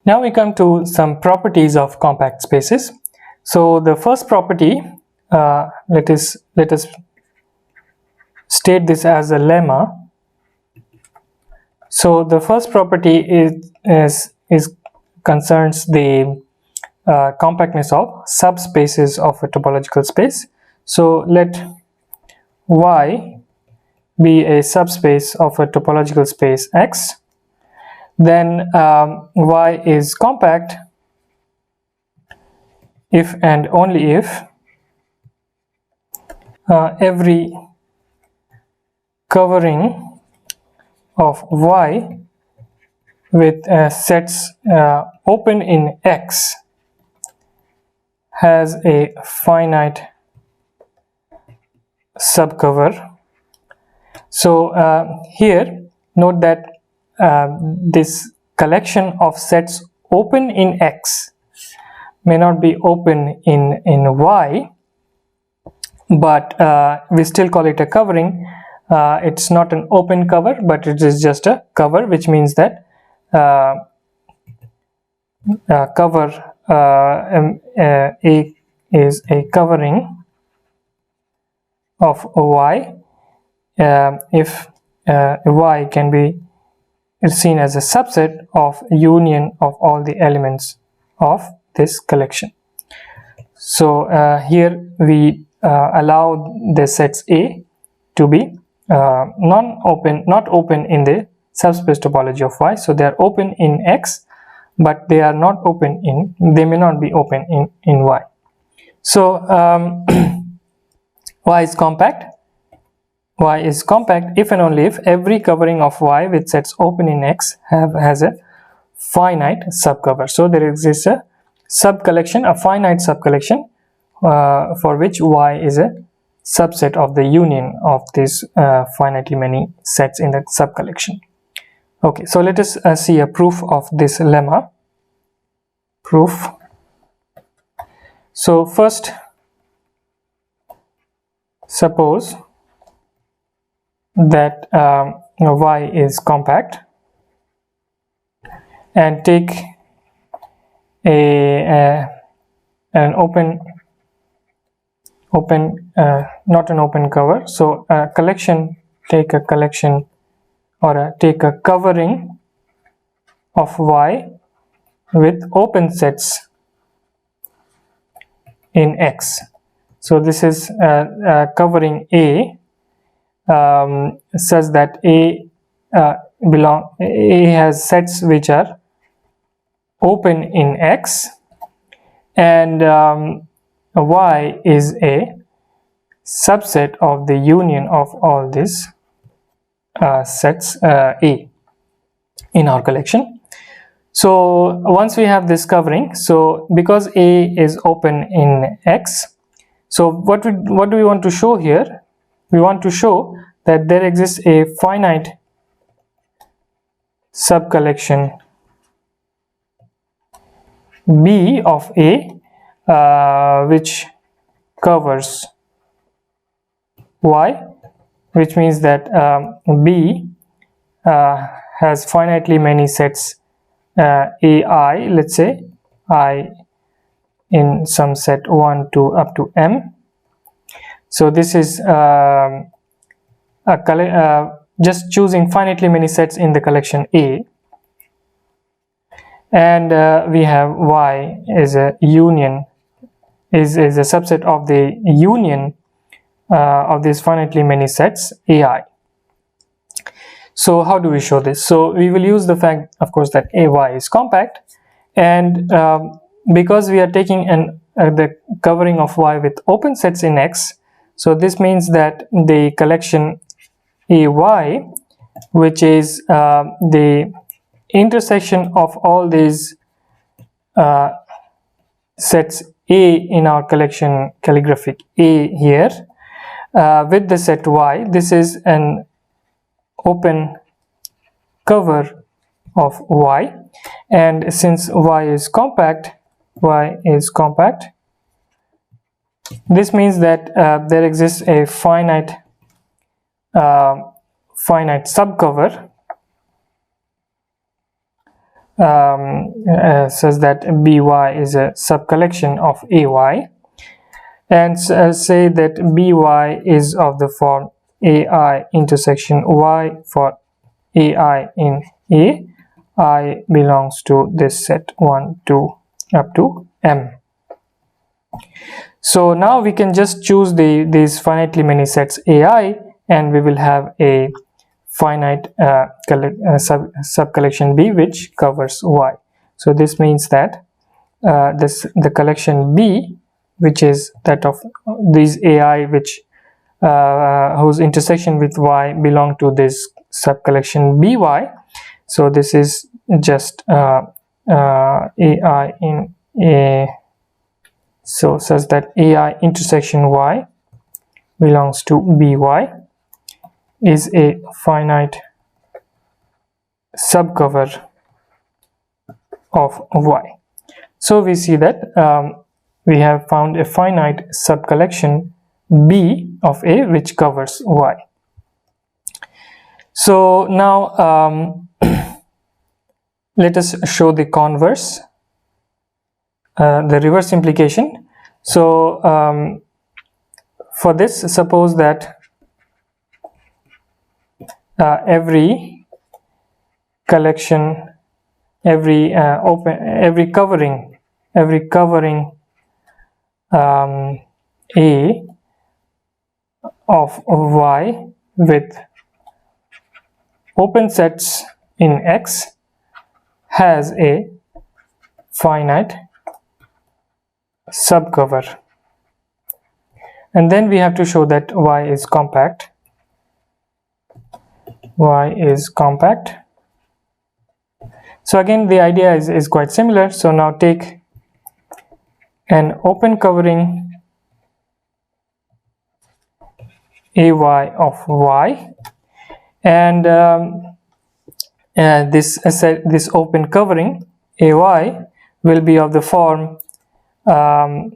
Now we come to some properties of compact spaces. So the first property, let us state this as a lemma. So the first property is concerns the compactness of subspaces of a topological space. So let Y be a subspace of a topological space X. Then Y is compact if and only if every covering of Y with sets open in X has a finite subcover. So here note that this collection of sets open in X may not be open in Y, but we still call it a covering. It's not an open cover, but it is just a cover, which means that cover A is a covering of Y if Y can be seen as a subset of union of all the elements of this collection. So here we allow the sets A to be not open in the subspace topology of Y. So they are open in X, but they are not open in, they may not be open in Y. So Y is compact. Y is compact if and only if every covering of Y with sets open in X has a finite subcover. So there exists a subcollection, a finite subcollection for which Y is a subset of the union of these finitely many sets in the subcollection. Okay, so let us see a proof of this lemma. Proof. So first, suppose that Y is compact and take an open not an open cover. So a collection, take a collection or take a covering of Y with open sets in X. So this is covering A such that A has sets which are open in X, and Y is a subset of the union of all these sets A in our collection. So once we have this covering, so because A is open in X, so what do we want to show here? We want to show that there exists a finite subcollection B of A which covers Y, which means that B has finitely many sets AI, let's say I in some set 1 to up to M. So this is just choosing finitely many sets in the collection A, and we have Y is a union, is a subset of the union of these finitely many sets AI. So how do we show this? So we will use the fact, of course, that AY is compact, and because we are taking the covering of Y with open sets in X, so this means that the collection AY, which is the intersection of all these sets A in our collection calligraphic A here with the set Y, this is an open cover of Y, and since Y is compact, this means that there exists a finite subcover says that by is a subcollection of ay, and say that by is of the form ai intersection y for ai in A. I belongs to this set 1, 2 up to m. So now we can just choose these finitely many sets ai, and we will have a finite subcollection B which covers y. So this means that the collection B, which is that of these ai which whose intersection with y belong to this subcollection by. So this is just ai in A. So such that ai intersection y belongs to by is a finite subcover of y. So we see that we have found a finite subcollection B of A which covers y. So now let us show the converse, the reverse implication. So for this, suppose that every collection, every covering A of y with open sets in X has a finite subcover, and then we have to show that y is compact. Y is compact. So again the idea is quite similar. So now take an open covering ay of y, and this open covering ay will be of the form A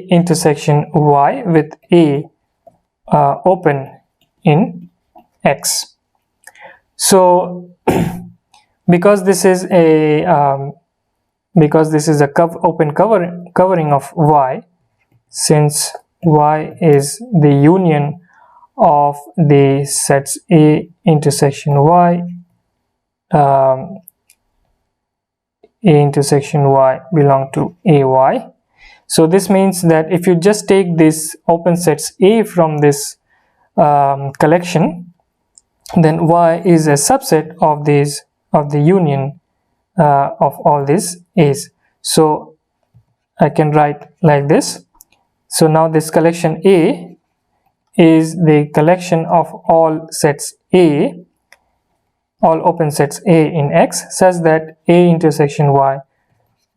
intersection y with A open in X. So because this is a open covering of y, since y is the union of the sets A intersection y, A intersection y belong to ay. So this means that if you just take this open sets A from this collection, then y is a subset of these, of the union of all these A's. So I can write like this. So now this collection A is the collection of all sets A, all open sets A in X, such that A intersection y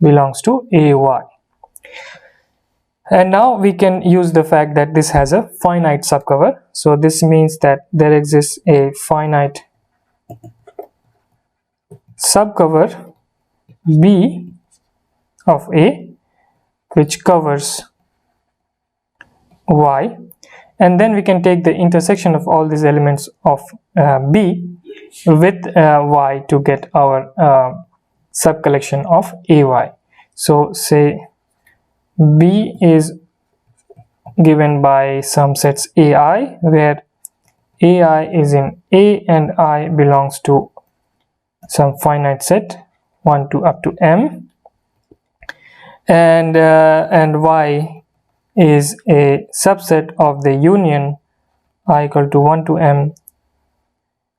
belongs to ay. And now we can use the fact that this has a finite subcover. So this means that there exists a finite subcover B of A which covers y, and then we can take the intersection of all these elements of B with y to get our subcollection of ay. So say B is given by some sets ai, where ai is in A and I belongs to some finite set 1 to up to m, and y is a subset of the union I equal to 1 to m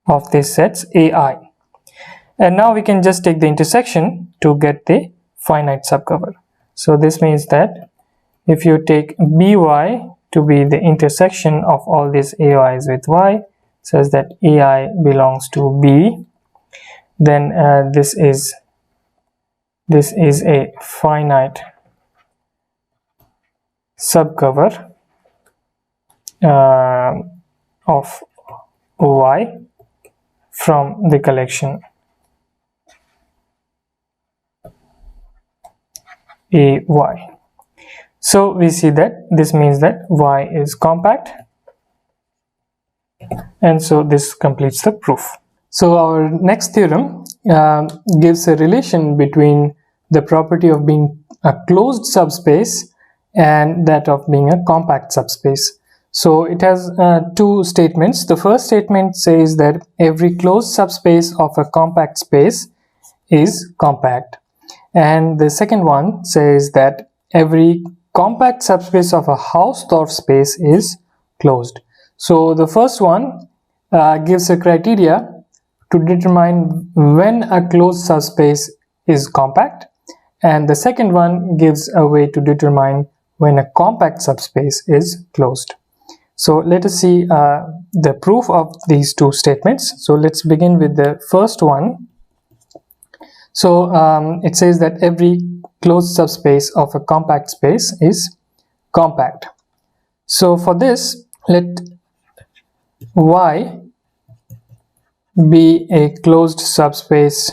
of these sets ai. And now we can just take the intersection to get the finite subcover. So this means that if you take by to be the intersection of all these ai's with y, such that ai belongs to B, then this is a finite subcover of y from the collection ay. So we see that this means that y is compact, and so this completes the proof. So our next theorem gives a relation between the property of being a closed subspace and that of being a compact subspace. So it has two statements. The first statement says that every closed subspace of a compact space is compact, and the second one says that every compact subspace of a Hausdorff space is closed. So the first one gives a criteria to determine when a closed subspace is compact, and the second one gives a way to determine when a compact subspace is closed. So let us see the proof of these two statements. So let's begin with the first one. So it says that every closed subspace of a compact space is compact. So for this, let Y be a closed subspace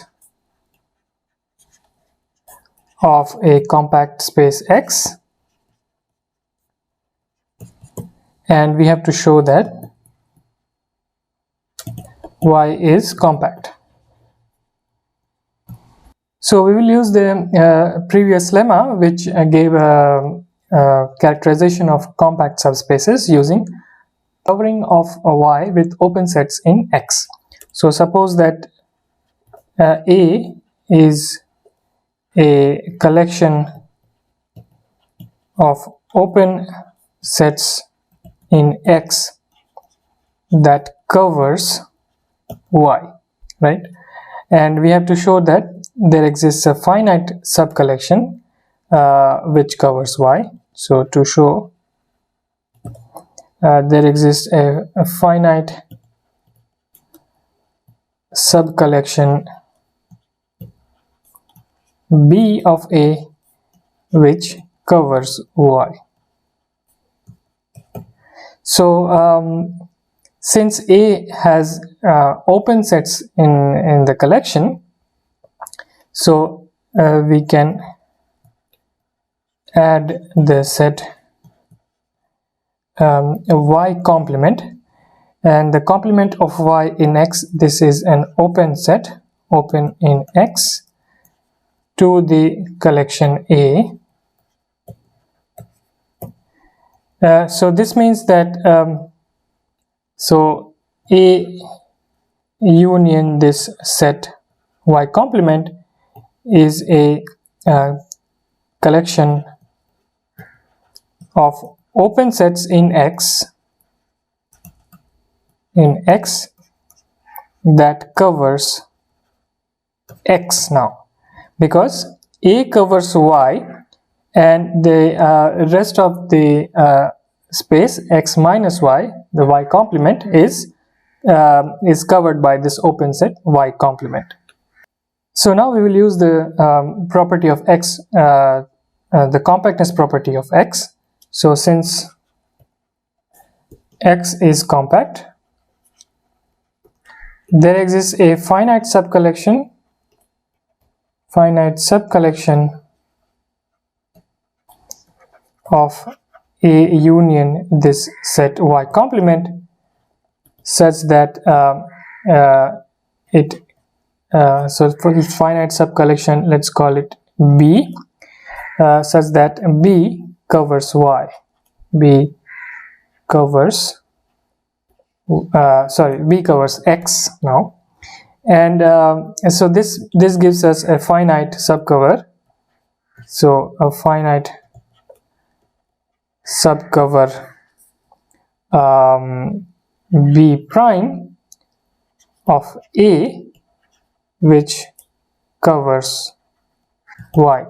of a compact space X, and we have to show that Y is compact. So we will use the previous lemma, which gave a characterization of compact subspaces using covering of a Y with open sets in X. So suppose that A is a collection of open sets in X that covers Y, right? And we have to show that there exists a finite subcollection which covers Y. So to show there exists a finite subcollection B of A which covers Y. So since A has open sets in the collection, so we can add the set Y complement, and the complement of Y in X, this is an open set, open in X, to the collection A. So this means that so A union this set Y complement is a collection of open sets in X that covers X now, because A covers Y and the rest of the space X minus Y, the Y complement, is covered by this open set Y complement. So now we will use the property of X, the compactness property of X. So since X is compact, there exists a finite subcollection of A union this set Y complement such that so for this finite subcollection, let's call it B, such that B covers Y. B covers B covers X now, and so this gives us a finite subcover. So a finite subcover B prime of A which covers Y.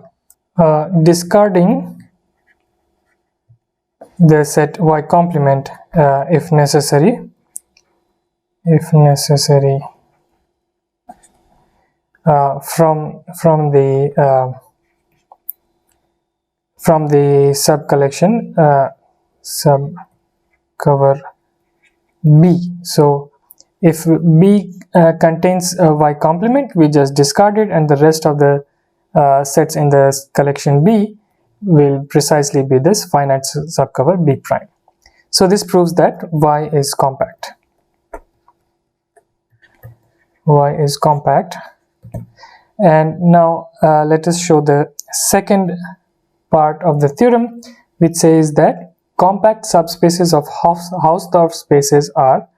Discarding the set Y complement if necessary from the subcollection subcover B. So if B contains a Y complement, we just discard it, and the rest of the sets in the collection B will precisely be this finite subcover B prime. So this proves that Y is compact. Y is compact And now let us show the second part of the theorem, which says that compact subspaces of Hausdorff spaces are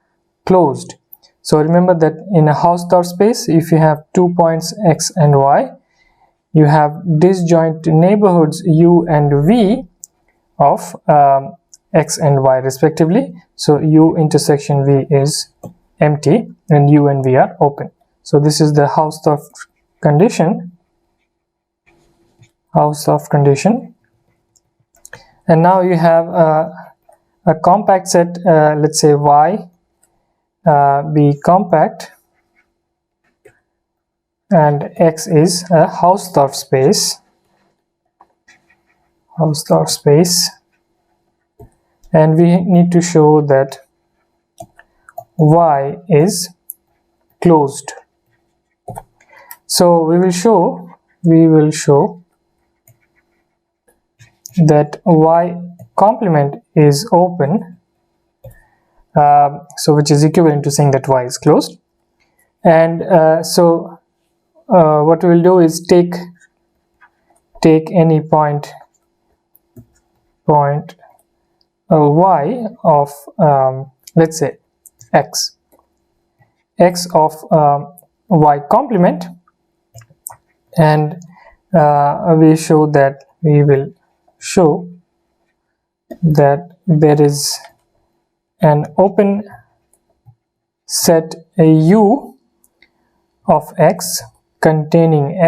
closed. So remember that in a Hausdorff space, if you have 2 points x and y, you have disjoint neighborhoods u and v of x and y respectively. So u intersection v is empty and u and v are open. So this is the Hausdorff condition. And now you have a compact set, let's say y be compact and X is a Hausdorff space, and we need to show that Y is closed. So we will show that Y complement is open, so which is equivalent to saying that Y is closed. And what we will do is take any point y of let's say x of y complement, and we will show that there is an open set U of x containing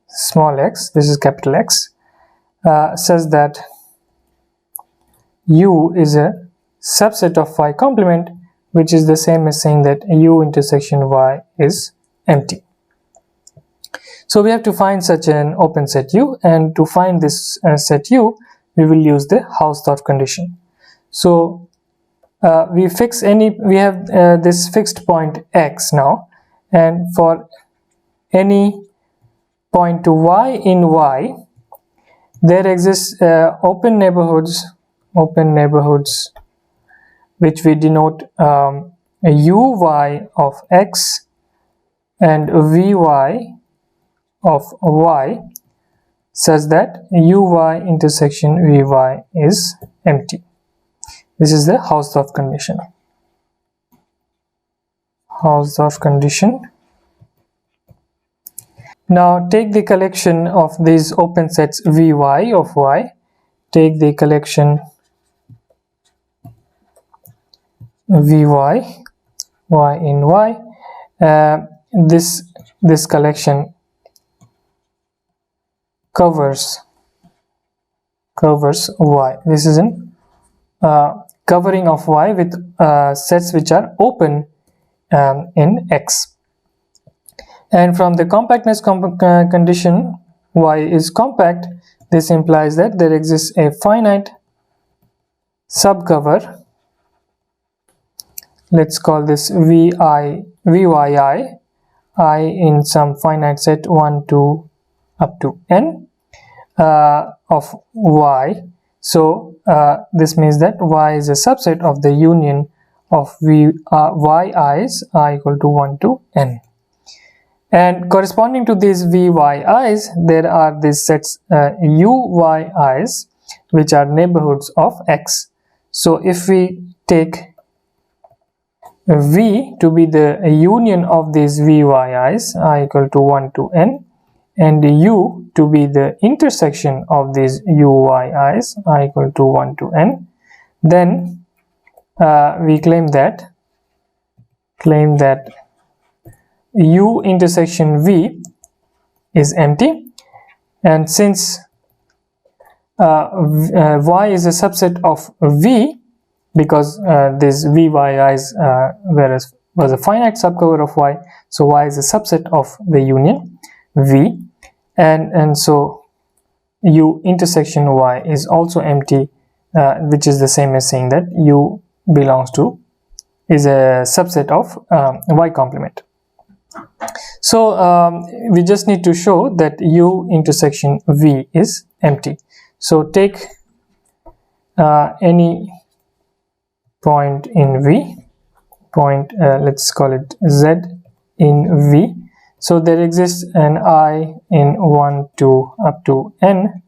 small x, this is capital X, such that U is a subset of y complement, which is the same as saying that U intersection y is empty. So we have to find such an open set U, and to find this set U, we will use the Hausdorff condition. So we have this fixed point x now, and for any point y in y, there exists open neighborhoods which we denote uy of x and vy of y, such that uy intersection vy is empty. This is the Hausdorff condition. Now take the collection of these open sets vy of y. Take the collection vy, y in y. This collection covers y. This is an covering of y with sets which are open in X. And from the compactness condition, y is compact. This implies that there exists a finite subcover. Let's call this vyi, I in some finite set 1 to up to n of y. So this means that y is a subset of the union of yi's I equal to 1 to n. And corresponding to these vyi's, there are these sets uyi's, which are neighborhoods of x. So if we take v to be the union of these vyi's I equal to 1 to n, and u to be the intersection of these uyi's I equal to 1 to n, then we claim that u intersection v is empty. And since y is a subset of v, because this vyi's was a finite subcover of y, so y is a subset of the union v, and so u intersection y is also empty, which is the same as saying that u is a subset of y complement. So we just need to show that u intersection v is empty. So take any point in v, let's call it z in V. So there exists an I in 1 to up to n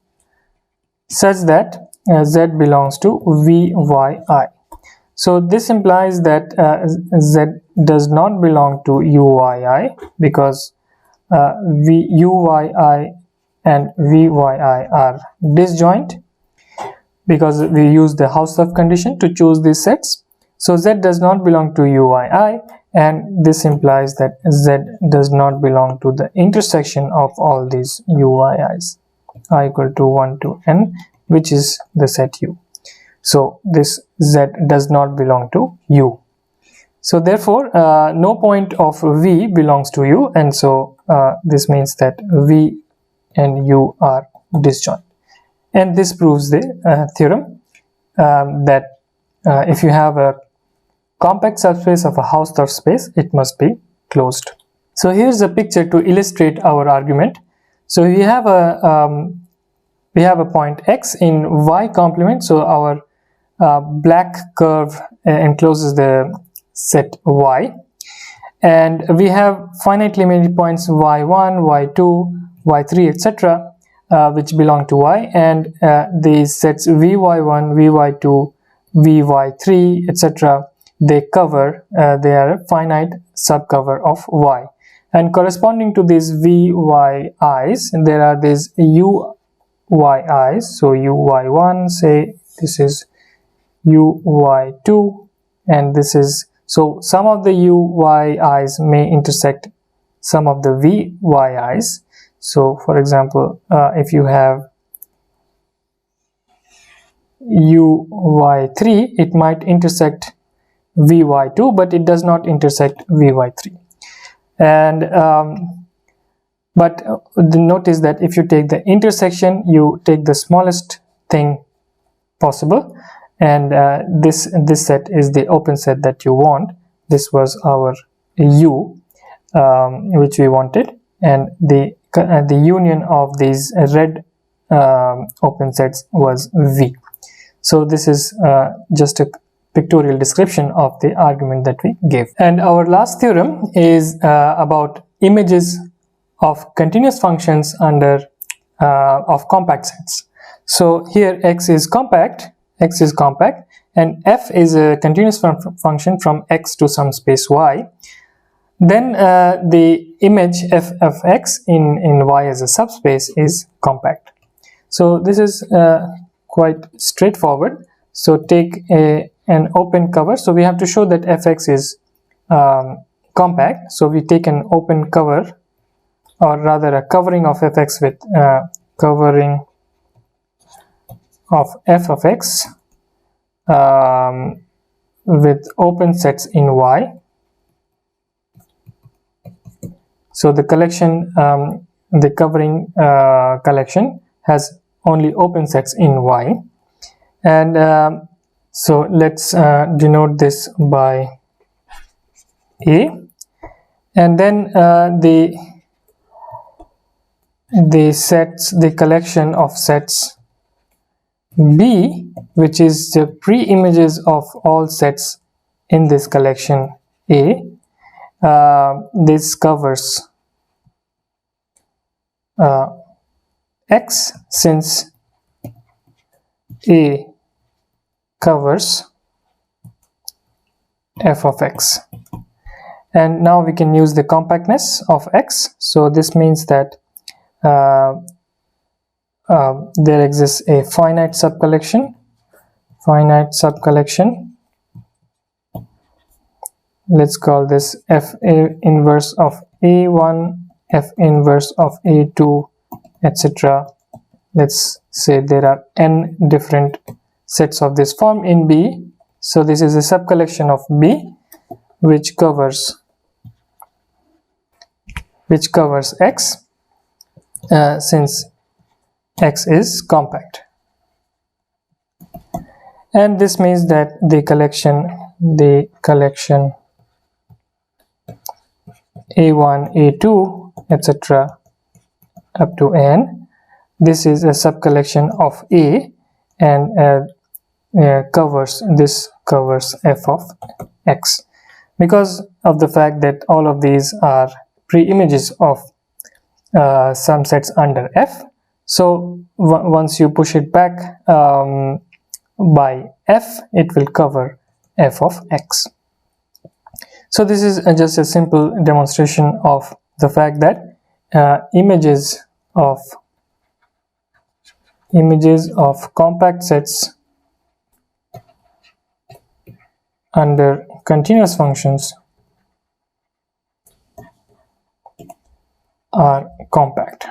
such that Z belongs to VYI. So this implies that Z does not belong to UYI, because UYI and VYI are disjoint, because we use the Hausdorff condition to choose these sets. So Z does not belong to UYI, and this implies that Z does not belong to the intersection of all these UYIs, I equal to 1 to n, which is the set U. So this Z does not belong to U. So therefore no point of V belongs to U, and so this means that V and U are disjoint. And this proves the theorem that if you have a compact subspace of a Hausdorff space, it must be closed. So here's a picture to illustrate our argument. So we have a point X in Y complement. So our black curve encloses the set Y, and we have finitely many points Y1, Y2, Y3, etc. Which belong to Y, and these sets Vy1, Vy2, Vy3, etc. they are a finite subcover of Y, and corresponding to these Vy's there are these Uy's. So Uy1, say this is Uy2, and this is, so some of the Uy's may intersect some of the Vy's. So for example, if you have Uy3, it might intersect Vy2, but it does not intersect Vy3. And but notice that if you take the intersection, you take the smallest thing possible, and this set is the open set that you want. This was our U, which we wanted, and the union of these red open sets was V. So this is just a pictorial description of the argument that we gave. And our last theorem is about images of continuous functions under of compact sets. So here X is compact, and F is a continuous function from X to some space Y. Then the image f of X in Y as a subspace is compact. So this is quite straightforward. So take an open cover. So we have to show that fx is compact. So we take an open cover, or rather a covering of fx with covering of f of x with open sets in Y. So the collection, the covering collection has only open sets in Y, and so let's denote this by A, and then the collection of sets B, which is the pre-images of all sets in this collection A. This covers X, since A covers f of x. And now we can use the compactness of X. So this means that there exists a finite subcollection. Let's call this f inverse of A1, f inverse of A2, etc. Let's say there are n different sets of this form in B. So this is a subcollection of B which covers X, since X is compact. And this means that the collection A1, A2, etc. up to n, this is a subcollection of A, and covers f of x. because of the fact that all of these are pre-images of some sets under F. So once you push it back by F, it will cover F of X. So this is just a simple demonstration of the fact that images of compact sets under continuous functions are compact.